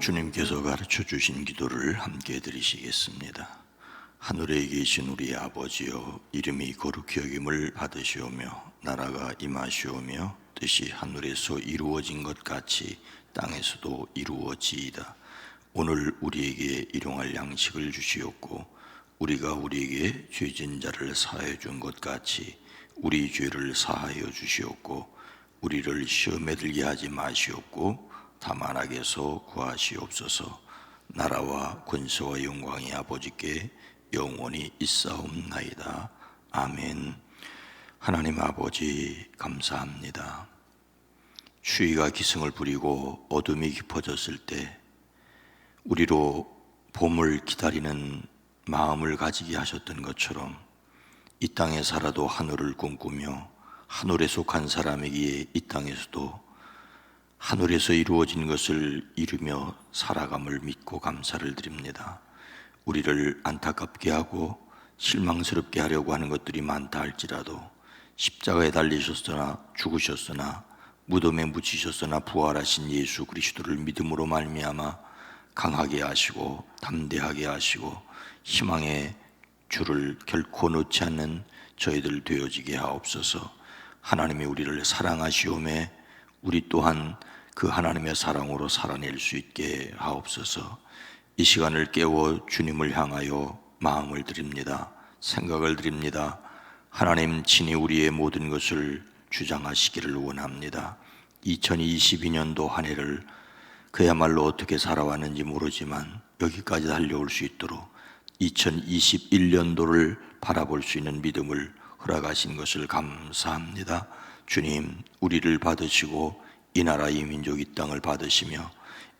주님께서 가르쳐 주신 기도를 함께 드리시겠습니다. 하늘에 계신 우리 아버지여, 이름이 거룩히 여김을 받으시오며 나라가 임하시오며 뜻이 하늘에서 이루어진 것 같이 땅에서도 이루어지이다. 오늘 우리에게 일용할 양식을 주시옵고 우리가 우리에게 죄진 자를 사하여 준 것 같이 우리 죄를 사하여 주시옵고 우리를 시험에 들게 하지 마시옵고 다만 악에서 구하시옵소서. 나라와 권세와 영광이 아버지께 영원히 있사옵나이다. 아멘. 하나님 아버지, 감사합니다. 추위가 기승을 부리고 어둠이 깊어졌을 때 우리로 봄을 기다리는 마음을 가지게 하셨던 것처럼 이 땅에 살아도 하늘을 꿈꾸며 하늘에 속한 사람에게 이 땅에서도 하늘에서 이루어진 것을 이루며 살아감을 믿고 감사를 드립니다. 우리를 안타깝게 하고 실망스럽게 하려고 하는 것들이 많다 할지라도 십자가에 달리셨으나 죽으셨으나 무덤에 묻히셨으나 부활하신 예수 그리스도를 믿음으로 말미암아 강하게 하시고 담대하게 하시고 희망의 줄을 결코 놓지 않는 저희들 되어지게 하옵소서. 하나님이 우리를 사랑하시오매 우리 또한 그 하나님의 사랑으로 살아낼 수 있게 하옵소서. 이 시간을 깨워 주님을 향하여 마음을 드립니다. 생각을 드립니다. 하나님 친히 우리의 모든 것을 주장하시기를 원합니다. 2022년도 한 해를 그야말로 어떻게 살아왔는지 모르지만 여기까지 달려올 수 있도록 2021년도를 바라볼 수 있는 믿음을 허락하신 것을 감사합니다. 주님, 우리를 받으시고 이 나라 이 민족 이 땅을 받으시며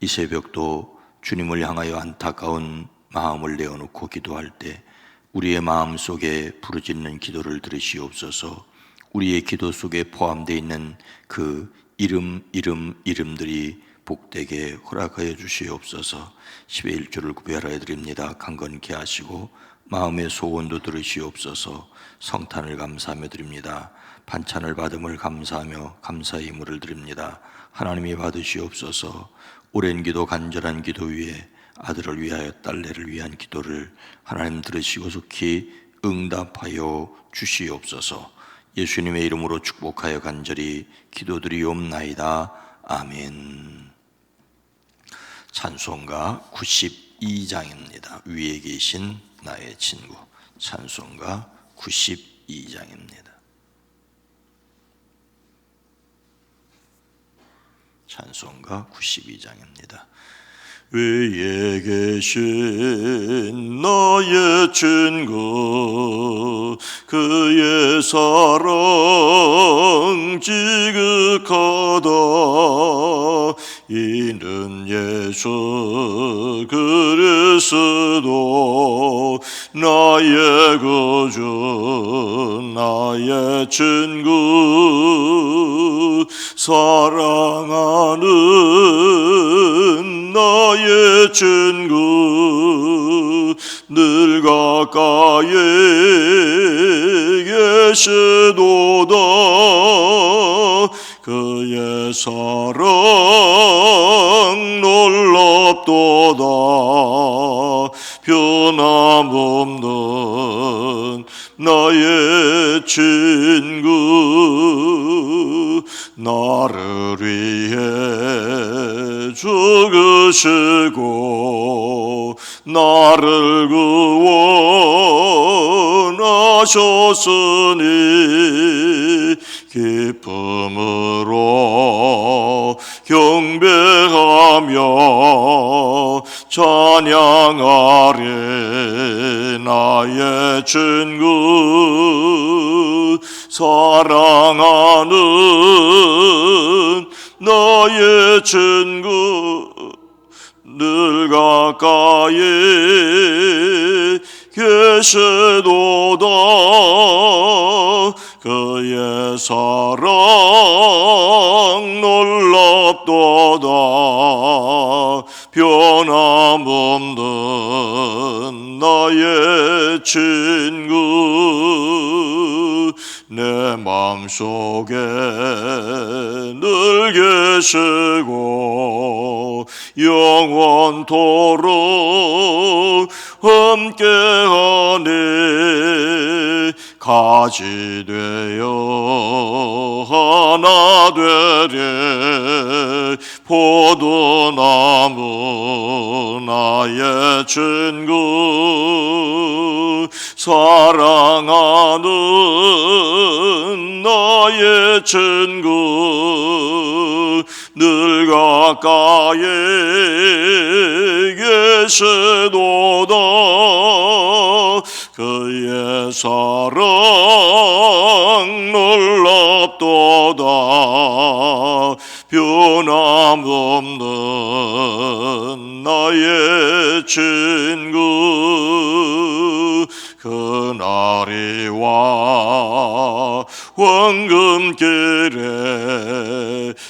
이 새벽도 주님을 향하여 안타까운 마음을 내어놓고 기도할 때 우리의 마음 속에 부르짖는 기도를 들으시옵소서. 우리의 기도 속에 포함되어 있는 그 이름들이 복되게 허락하여 주시옵소서. 10의 1조를 구별하여 드립니다. 강건케 하시고 마음의 소원도 들으시옵소서. 성탄을 감사하며 드립니다. 반찬을 받음을 감사하며 감사의 의무를 드립니다. 하나님이 받으시옵소서. 오랜 기도 간절한 기도 위에 아들을 위하여 딸내를 위한 기도를 하나님 들으시고 속히 응답하여 주시옵소서. 예수님의 이름으로 축복하여 간절히 기도드리옵나이다. 아멘. 찬송가 92장입니다. 위에 계신 나의 친구. 찬송가 92장입니다. 찬송가 92장입니다. 위에 계신 나의 친구, 그의 사랑 지극하다. 이는 예수 그리스도 나의 구주, 나의 친구, 사랑하는 나의 친구, 늘 가까이에 계시도다. 그의 사랑 놀랍도다. 변함없는 나의 친구, 나를 위해 죽으시고 나를 구원하셨으니 기쁨으로 경배하며 찬양하리. 나의 친구, 사랑하는 나의 친구, 늘 가까이 계시도다. 그의 사랑 놀랍도다. 변함없는 나의 친구, 내 마음속에 늘 계시고 영원토록 함께하네. 가지 되어 하나 되리 포도나무 나의 친구 사랑하는 나의 친구 늘 가까이 계시도다. 그의 사랑 놀랍도다. 변함없는 나의 친구 그날이 와 황금길에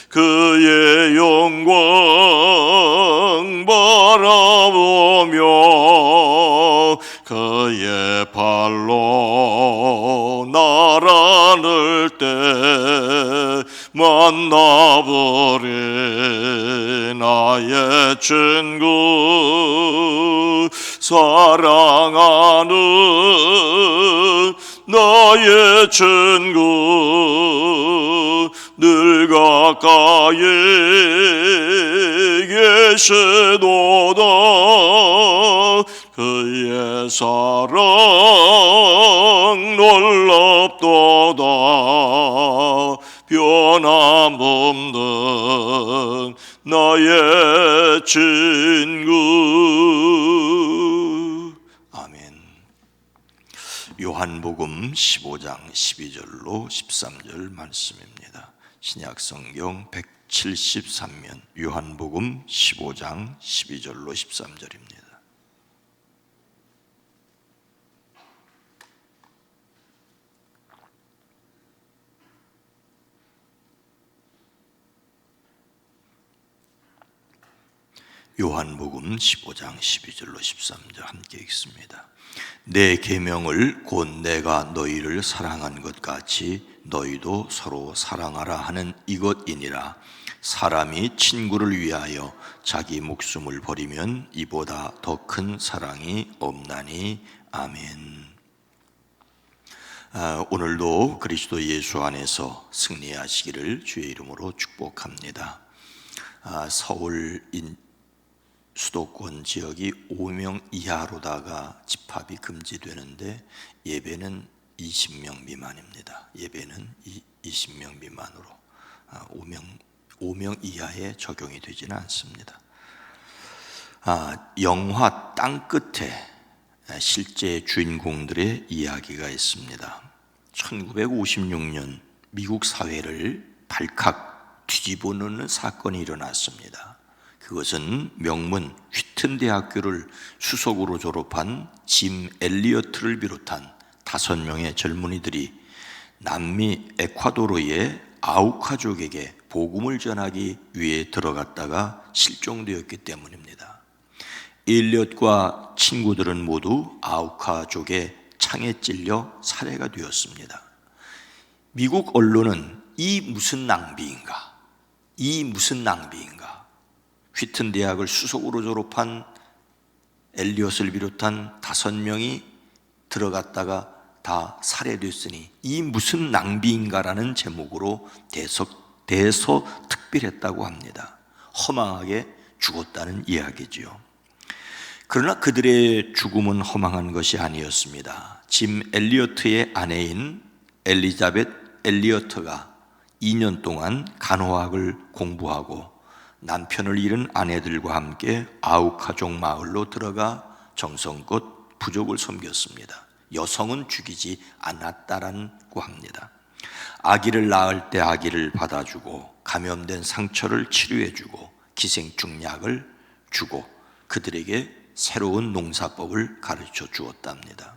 그의 영광 바라보며 그의 발로 나란을 때 만나버린 나의 친구 사랑하는 나의 친구 늘 가까이 계시도다. 그의 사랑 놀랍도다. 변함없는 나의 친구. 아멘. 요한복음 15장 12절로 13절 말씀입니다. 신약성경 173면 요한복음 15장 12절로 13절입니다. 요한복음 15장 12절로 13절 함께 읽습니다. 내 계명을 곧 내가 너희를 사랑한 것 같이 너희도 서로 사랑하라 하는 이것이니라. 사람이 친구를 위하여 자기 목숨을 버리면 이보다 더 큰 사랑이 없나니. 아멘. 오늘도 그리스도 예수 안에서 승리하시기를 주의 이름으로 축복합니다. 서울 수도권 지역이 5명 이하로다가 집합이 금지되는데 예배는 20명 미만입니다. 예배는 20명 미만으로 5명 이하에 적용이 되지는 않습니다. 영화 땅끝에 실제 주인공들의 이야기가 있습니다. 1956년 미국 사회를 발칵 뒤집어 놓는 사건이 일어났습니다. 그것은 명문 휘튼 대학교를 수석으로 졸업한 짐 엘리어트를 비롯한 5명의 젊은이들이 남미 에콰도르의 아우카족에게 복음을 전하기 위해 들어갔다가 실종되었기 때문입니다. 엘리엇과 친구들은 모두 아우카족의 창에 찔려 살해가 되었습니다. 미국 언론은 이 무슨 낭비인가? 휘튼 대학을 수석으로 졸업한 엘리엇을 비롯한 5명이 들어갔다가 다 살해됐으니 이 무슨 낭비인가라는 제목으로 대서특필했다고 합니다. 허망하게 죽었다는 이야기지요. 그러나 그들의 죽음은 허망한 것이 아니었습니다. 짐 엘리어트의 아내인 엘리자벳 엘리어트가 2년 동안 간호학을 공부하고 남편을 잃은 아내들과 함께 아우카족 마을로 들어가 정성껏 부족을 섬겼습니다. 여성은 죽이지 않았다라고 합니다. 아기를 낳을 때 아기를 받아주고 감염된 상처를 치료해주고 기생충약을 주고 그들에게 새로운 농사법을 가르쳐 주었답니다.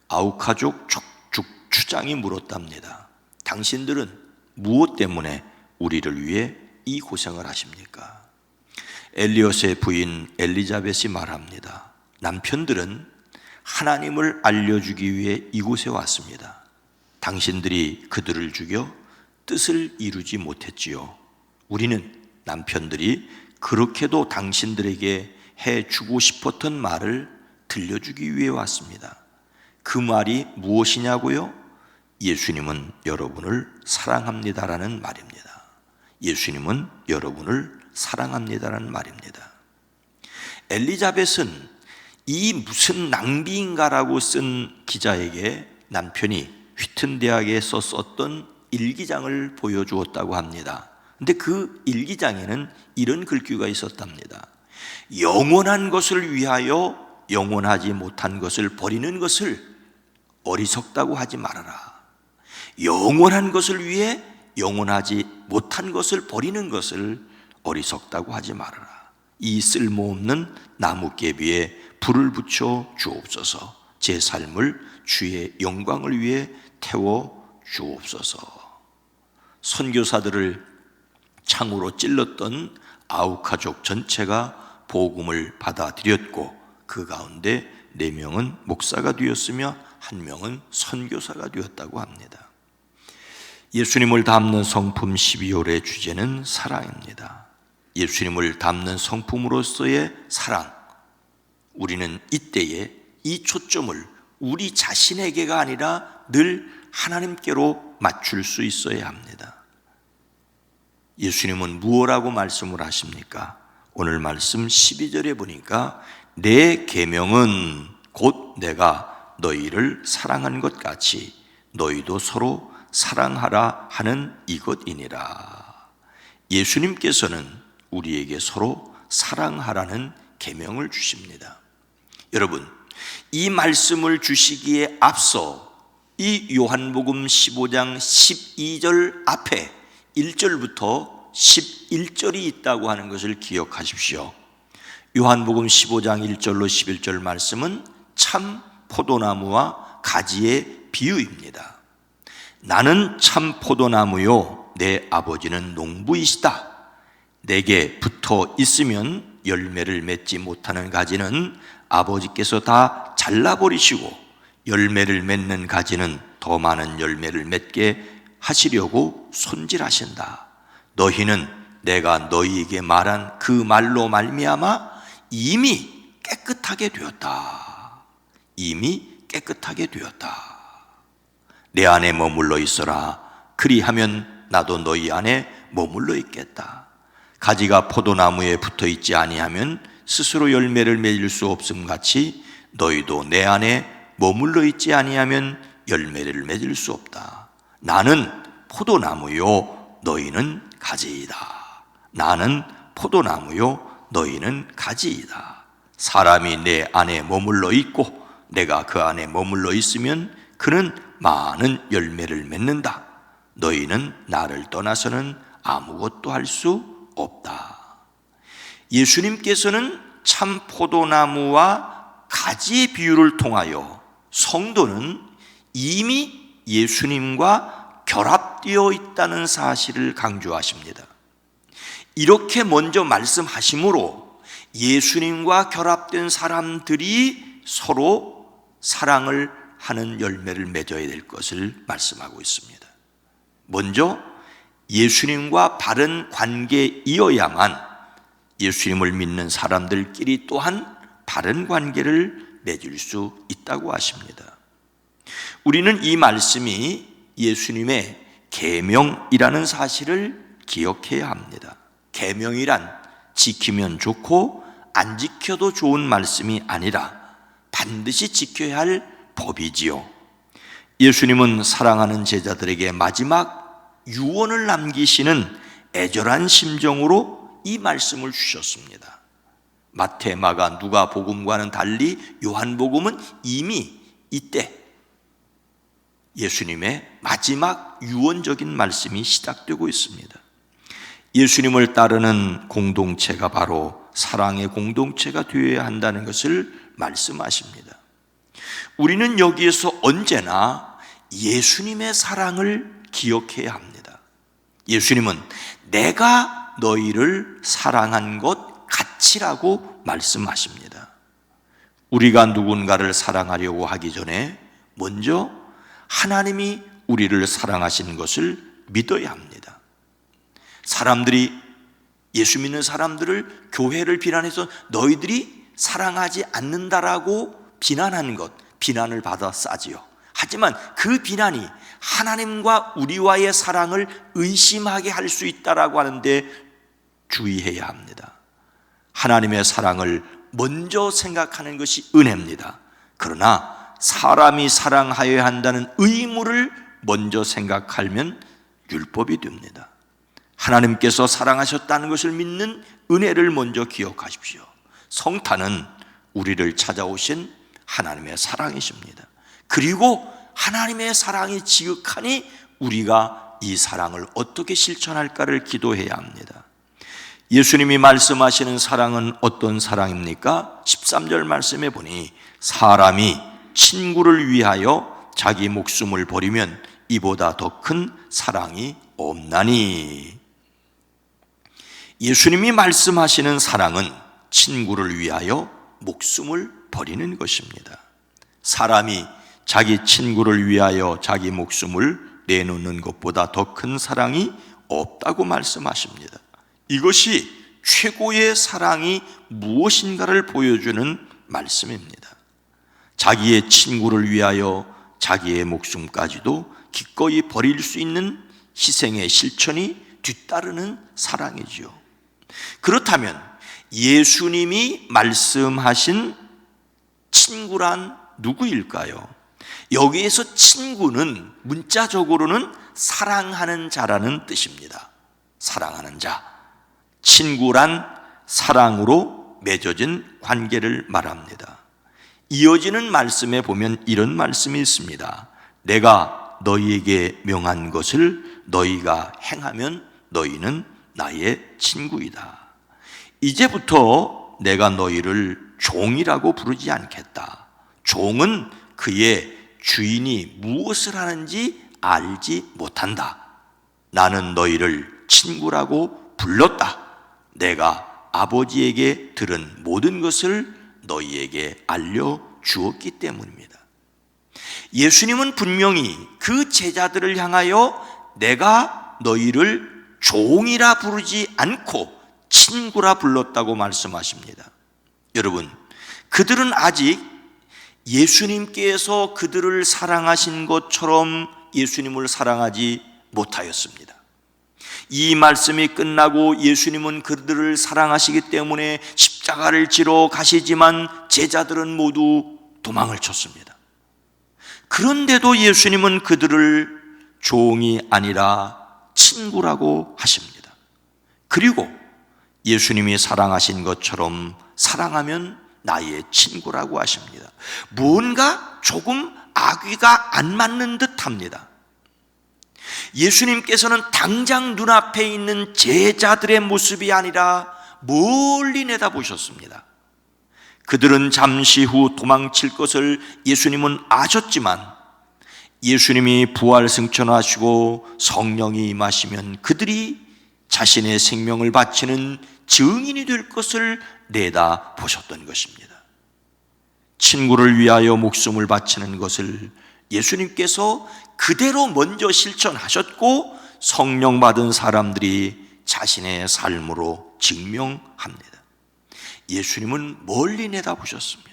아우카족 족족 추장이 물었답니다. 당신들은 무엇 때문에 우리를 위해 이 고생을 하십니까? 엘리엇의 부인 엘리자벳이 말합니다. 남편들은 하나님을 알려주기 위해 이곳에 왔습니다. 당신들이 그들을 죽여 뜻을 이루지 못했지요. 우리는 남편들이 그렇게도 당신들에게 해주고 싶었던 말을 들려주기 위해 왔습니다. 그 말이 무엇이냐고요? 예수님은 여러분을 사랑합니다라는 말입니다. 예수님은 여러분을 사랑합니다라는 말입니다. 엘리자벳은 이 무슨 낭비인가라고 쓴 기자에게 남편이 휘튼 대학에서 썼던 일기장을 보여주었다고 합니다. 근데 그 일기장에는 이런 글귀가 있었답니다. 영원한 것을 위하여 영원하지 못한 것을 버리는 것을 어리석다고 하지 말아라. 영원한 것을 위해 영원하지 못한 것을 버리는 것을 어리석다고 하지 말아라. 이 쓸모없는 나뭇개비에 불을 붙여 주옵소서. 제 삶을 주의 영광을 위해 태워 주옵소서. 선교사들을 창으로 찔렀던 아우카족 전체가 복음을 받아들였고 그 가운데 4명은 목사가 되었으며 1명은 선교사가 되었다고 합니다. 예수님을 담는 성품 12월의 주제는 사랑입니다. 예수님을 담는 성품으로서의 사랑. 우리는 이때에 이 초점을 우리 자신에게가 아니라 늘 하나님께로 맞출 수 있어야 합니다. 예수님은 무엇라고 말씀을 하십니까? 오늘 말씀 12절에 보니까 내 계명은 곧 내가 너희를 사랑한 것 같이 너희도 서로 사랑하라 하는 이것이니라. 예수님께서는 우리에게 서로 사랑하라는 계명을 주십니다. 여러분, 이 말씀을 주시기에 앞서 이 요한복음 15장 12절 앞에 1절부터 11절이 있다고 하는 것을 기억하십시오. 요한복음 15장 1절로 11절 말씀은 참 포도나무와 가지의 비유입니다. 나는 참 포도나무요 내 아버지는 농부이시다. 내게 붙어 있으면 열매를 맺지 못하는 가지는 아버지께서 다 잘라버리시고 열매를 맺는 가지는 더 많은 열매를 맺게 하시려고 손질하신다. 너희는 내가 너희에게 말한 그 말로 말미암아 이미 깨끗하게 되었다. 이미 깨끗하게 되었다. 내 안에 머물러 있어라. 그리하면 나도 너희 안에 머물러 있겠다. 가지가 포도나무에 붙어 있지 아니하면 스스로 열매를 맺을 수 없음 같이 너희도 내 안에 머물러 있지 아니하면 열매를 맺을 수 없다. 나는 포도나무요 너희는 가지이다. 나는 포도나무요 너희는 가지이다. 사람이 내 안에 머물러 있고 내가 그 안에 머물러 있으면 그는 많은 열매를 맺는다. 너희는 나를 떠나서는 아무것도 할 수 없다. 예수님께서는 참 포도나무와 가지의 비유를 통하여 성도는 이미 예수님과 결합되어 있다는 사실을 강조하십니다. 이렇게 먼저 말씀하심으로 예수님과 결합된 사람들이 서로 사랑을 하는 열매를 맺어야 될 것을 말씀하고 있습니다. 먼저 예수님과 바른 관계이어야만 예수님을 믿는 사람들끼리 또한 바른 관계를 맺을 수 있다고 하십니다. 우리는 이 말씀이 예수님의 계명이라는 사실을 기억해야 합니다. 계명이란 지키면 좋고 안 지켜도 좋은 말씀이 아니라 반드시 지켜야 할 법이지요. 예수님은 사랑하는 제자들에게 마지막 유언을 남기시는 애절한 심정으로 이 말씀을 주셨습니다. 마태, 마가, 누가 복음과는 달리 요한복음은 이미 이때 예수님의 마지막 유언적인 말씀이 시작되고 있습니다. 예수님을 따르는 공동체가 바로 사랑의 공동체가 되어야 한다는 것을 말씀하십니다. 우리는 여기에서 언제나 예수님의 사랑을 기억해야 합니다. 예수님은 내가 너희를 사랑한 것 같이라고 말씀하십니다. 우리가 누군가를 사랑하려고 하기 전에 먼저 하나님이 우리를 사랑하신 것을 믿어야 합니다. 사람들이, 예수 믿는 사람들을, 교회를 비난해서 너희들이 사랑하지 않는다라고 비난한 것, 비난을 받아 싸지요. 하지만 그 비난이 하나님과 우리와의 사랑을 의심하게 할 수 있다라고 하는데 주의해야 합니다. 하나님의 사랑을 먼저 생각하는 것이 은혜입니다. 그러나 사람이 사랑하여야 한다는 의무를 먼저 생각하면 율법이 됩니다. 하나님께서 사랑하셨다는 것을 믿는 은혜를 먼저 기억하십시오. 성탄은 우리를 찾아오신 하나님의 사랑이십니다. 그리고 하나님의 사랑이 지극하니 우리가 이 사랑을 어떻게 실천할까를 기도해야 합니다. 예수님이 말씀하시는 사랑은 어떤 사랑입니까? 13절 말씀에 보니 사람이 친구를 위하여 자기 목숨을 버리면 이보다 더 큰 사랑이 없나니. 예수님이 말씀하시는 사랑은 친구를 위하여 목숨을 버리는 것입니다. 사람이 자기 친구를 위하여 자기 목숨을 내놓는 것보다 더 큰 사랑이 없다고 말씀하십니다. 이것이 최고의 사랑이 무엇인가를 보여주는 말씀입니다. 자기의 친구를 위하여 자기의 목숨까지도 기꺼이 버릴 수 있는 희생의 실천이 뒤따르는 사랑이지요. 그렇다면 예수님이 말씀하신 친구란 누구일까요? 여기에서 친구는 문자적으로는 사랑하는 자라는 뜻입니다. 사랑하는 자. 친구란 사랑으로 맺어진 관계를 말합니다. 이어지는 말씀에 보면 이런 말씀이 있습니다. 내가 너희에게 명한 것을 너희가 행하면 너희는 나의 친구이다. 이제부터 내가 너희를 종이라고 부르지 않겠다. 종은 그의 주인이 무엇을 하는지 알지 못한다. 나는 너희를 친구라고 불렀다. 내가 아버지에게 들은 모든 것을 너희에게 알려주었기 때문입니다. 예수님은 분명히 그 제자들을 향하여 내가 너희를 종이라 부르지 않고 친구라 불렀다고 말씀하십니다. 여러분, 그들은 아직 예수님께서 그들을 사랑하신 것처럼 예수님을 사랑하지 못하였습니다. 이 말씀이 끝나고 예수님은 그들을 사랑하시기 때문에 십자가를 지러 가시지만 제자들은 모두 도망을 쳤습니다. 그런데도 예수님은 그들을 종이 아니라 친구라고 하십니다. 그리고 예수님이 사랑하신 것처럼 사랑하면 나의 친구라고 하십니다. 뭔가 조금 악의가 안 맞는 듯 합니다. 예수님께서는 당장 눈앞에 있는 제자들의 모습이 아니라 멀리 내다보셨습니다. 그들은 잠시 후 도망칠 것을 예수님은 아셨지만 예수님이 부활 승천하시고 성령이 임하시면 그들이 자신의 생명을 바치는 증인이 될 것을 내다보셨던 것입니다. 친구를 위하여 목숨을 바치는 것을 예수님께서 그대로 먼저 실천하셨고 성령 받은 사람들이 자신의 삶으로 증명합니다. 예수님은 멀리 내다보셨습니다.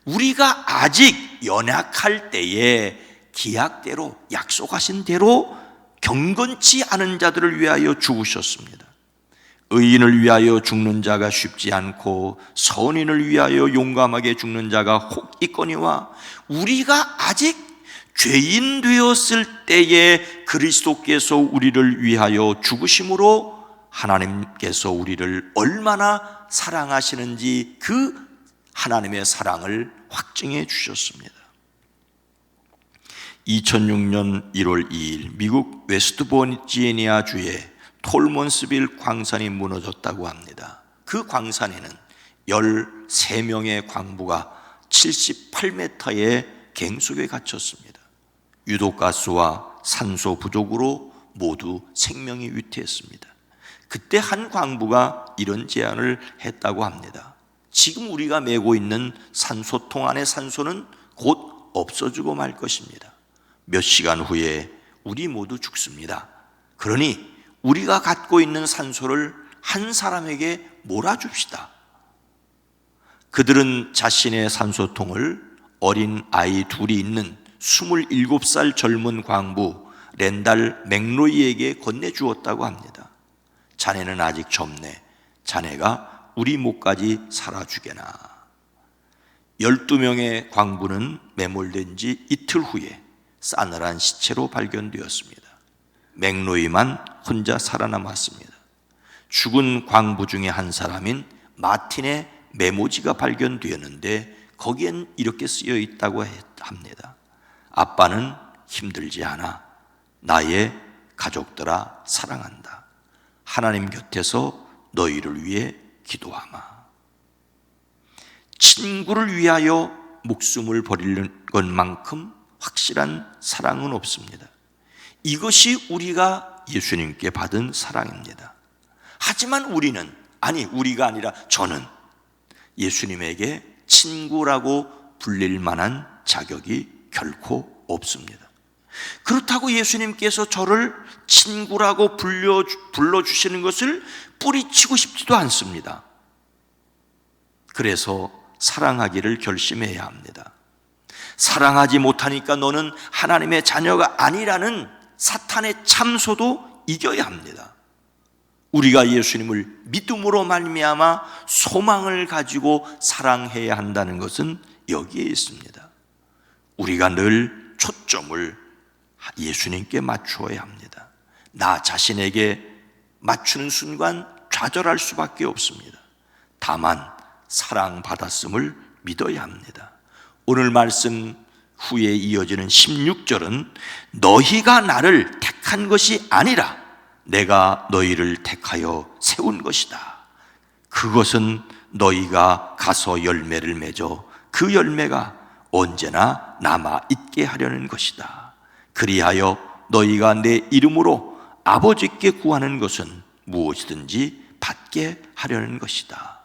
우리가 아직 연약할 때에 기약대로 약속하신 대로 경건치 않은 자들을 위하여 죽으셨습니다. 의인을 위하여 죽는 자가 쉽지 않고 선인을 위하여 용감하게 죽는 자가 혹 있거니와 우리가 아직 죄인 되었을 때에 그리스도께서 우리를 위하여 죽으심으로 하나님께서 우리를 얼마나 사랑하시는지 그 하나님의 사랑을 확증해 주셨습니다. 2006년 1월 2일 미국 웨스트버지니아 주에 톨몬스빌 광산이 무너졌다고 합니다. 그 광산에는 13명의 광부가 78m의 갱속에 갇혔습니다. 유독가스와 산소 부족으로 모두 생명이 위태했습니다. 그때 한 광부가 이런 제안을 했다고 합니다. 지금 우리가 메고 있는 산소통 안의 산소는 곧 없어지고 말 것입니다. 몇 시간 후에 우리 모두 죽습니다. 그러니 우리가 갖고 있는 산소를 한 사람에게 몰아줍시다. 그들은 자신의 산소통을 어린 아이 둘이 있는 27살 젊은 광부 렌달 맥로이에게 건네주었다고 합니다. 자네는 아직 젊네. 자네가 우리 목까지 살아주게나. 12명의 광부는 매몰된 지 이틀 후에 싸늘한 시체로 발견되었습니다. 맥로이만 혼자 살아남았습니다. 죽은 광부 중에 한 사람인 마틴의 메모지가 발견되었는데 거기엔 이렇게 쓰여 있다고 합니다. 아빠는 힘들지 않아. 나의 가족들아 사랑한다. 하나님 곁에서 너희를 위해 기도하마. 친구를 위하여 목숨을 버리는 것만큼 확실한 사랑은 없습니다. 이것이 우리가 예수님께 받은 사랑입니다. 하지만 우리는, 아니 우리가 아니라 저는 예수님에게 친구라고 불릴 만한 자격이 결코 없습니다. 그렇다고 예수님께서 저를 친구라고 불러주시는 것을 뿌리치고 싶지도 않습니다. 그래서 사랑하기를 결심해야 합니다. 사랑하지 못하니까 너는 하나님의 자녀가 아니라는 사탄의 참소도 이겨야 합니다. 우리가 예수님을 믿음으로 말미암아 소망을 가지고 사랑해야 한다는 것은 여기에 있습니다. 우리가 늘 초점을 예수님께 맞추어야 합니다. 나 자신에게 맞추는 순간 좌절할 수밖에 없습니다. 다만 사랑받았음을 믿어야 합니다. 오늘 말씀 후에 이어지는 16절은 너희가 나를 택한 것이 아니라 내가 너희를 택하여 세운 것이다. 그것은 너희가 가서 열매를 맺어 그 열매가 언제나 남아 있게 하려는 것이다. 그리하여 너희가 내 이름으로 아버지께 구하는 것은 무엇이든지 받게 하려는 것이다.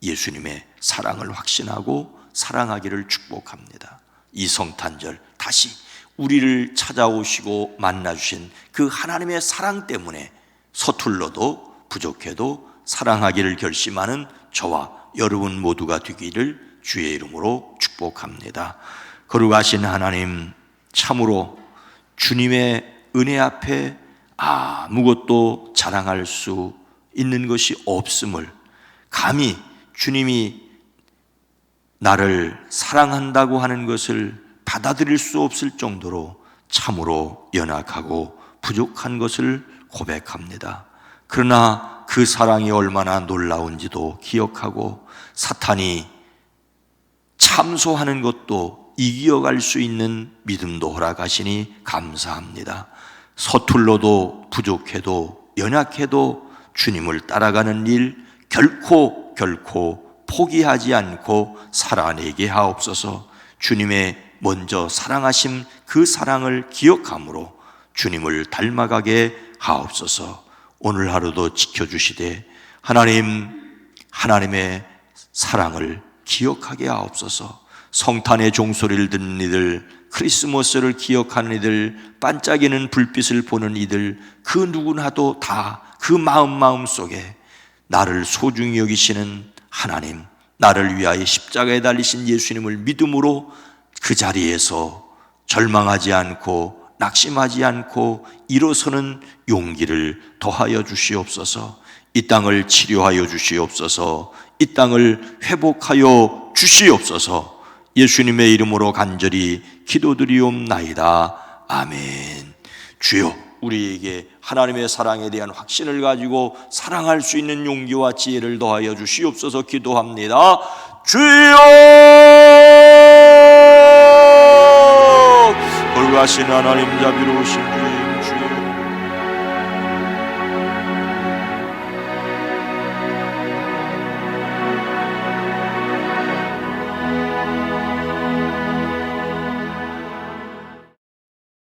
예수님의 사랑을 확신하고 사랑하기를 축복합니다. 이 성탄절 다시 우리를 찾아오시고 만나주신 그 하나님의 사랑 때문에 서툴러도 부족해도 사랑하기를 결심하는 저와 여러분 모두가 되기를 주의 이름으로 축복합니다. 거룩하신 하나님, 참으로 주님의 은혜 앞에 아무것도 자랑할 수 있는 것이 없음을, 감히 주님이 나를 사랑한다고 하는 것을 받아들일 수 없을 정도로 참으로 연약하고 부족한 것을 고백합니다. 그러나 그 사랑이 얼마나 놀라운지도 기억하고 사탄이 참소하는 것도 이겨갈 수 있는 믿음도 허락하시니 감사합니다. 서툴러도 부족해도 연약해도 주님을 따라가는 일 결코 포기하지 않고 살아내게 하옵소서. 주님의 먼저 사랑하심 그 사랑을 기억함으로 주님을 닮아가게 하옵소서. 오늘 하루도 지켜주시되 하나님의 사랑을 기억하게 하옵소서. 성탄의 종소리를 듣는 이들, 크리스마스를 기억하는 이들, 반짝이는 불빛을 보는 이들, 그 누구나도 다 그 마음 속에 나를 소중히 여기시는 하나님, 나를 위하여 십자가에 달리신 예수님을 믿음으로 그 자리에서 절망하지 않고 낙심하지 않고 일어서는 용기를 더하여 주시옵소서. 이 땅을 치료하여 주시옵소서. 이 땅을 회복하여 주시옵소서. 예수님의 이름으로 간절히 기도드리옵나이다. 아멘. 주여, 우리에게 하나님의 사랑에 대한 확신을 가지고 사랑할 수 있는 용기와 지혜를 더하여 주시옵소서. 기도합니다. 주여, 거룩하신 하나님, 자비로우신 주여,